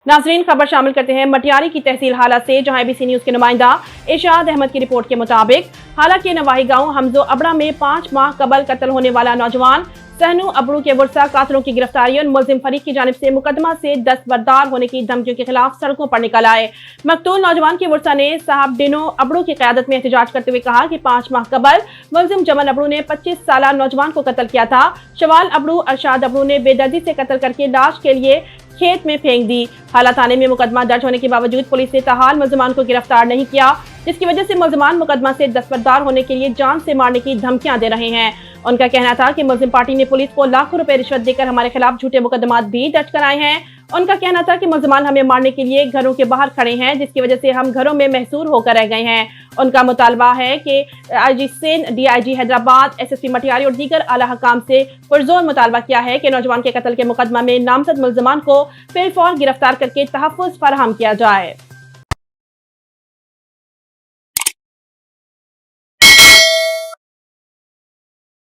नाजरीन, खबर शामिल करते हैं मटियारी की तहसील हाला से, जहां एबीसी न्यूज के नुमाइंदा इरशाद अहमद की रिपोर्ट के मुताबिक हाला के नवाही गांव हमजो अबड़ा में 5 माह कबल कत्ल होने वाला नौजवान सहनू अबड़ू के वर्षा कातलों की गिरफ्तारी और मुलजिम फरीक की जानिब से मुकदमा से दस्तबरदार होने की धमकियों के खिलाफ सड़कों पर निकल आए। मकतूल नौजवान के वर्षा ने साहब डिनो अबड़ू की क़यादत में एहतजाज करते हुए कहा कि 5 माह कबल मुलजिम जमल अबड़ू ने 25 साल नौजवान को कत्ल किया था। शवाल अबड़ू अरशाद अबड़ू ने बेदर्दी से कत्ल करके लाश के लिए खेत में फेंक दी। हाला थाने में मुकदमा दर्ज होने के बावजूद पुलिस ने ताहाल मुलजमान को गिरफ्तार नहीं किया, जिसकी वजह से मुलजमान मुकदमा से दस्तबरदार होने के लिए जान से मारने की धमकियां दे रहे हैं। उनका कहना था कि मुलजिम पार्टी ने पुलिस को लाखों रुपए रिश्वत देकर हमारे खिलाफ झूठे मुकदमा भी दर्ज कराए हैं। उनका कहना था कि मुलजमान हमें मारने के लिए घरों के बाहर खड़े हैं, जिसकी वजह से हम घरों में महसूर होकर रह गए हैं। उनका मुतालबा है कि IG Sindh, DIG Hyderabad, SSP Matiari और दीगर आला हकाम से पुरजोर मुतालबा किया है कि नौजवान के कत्ल के मुकदमा में नामजद मुलजमान को फिलफौर गिरफ्तार करके तहफ़्फ़ुज़ फराहम किया जाए।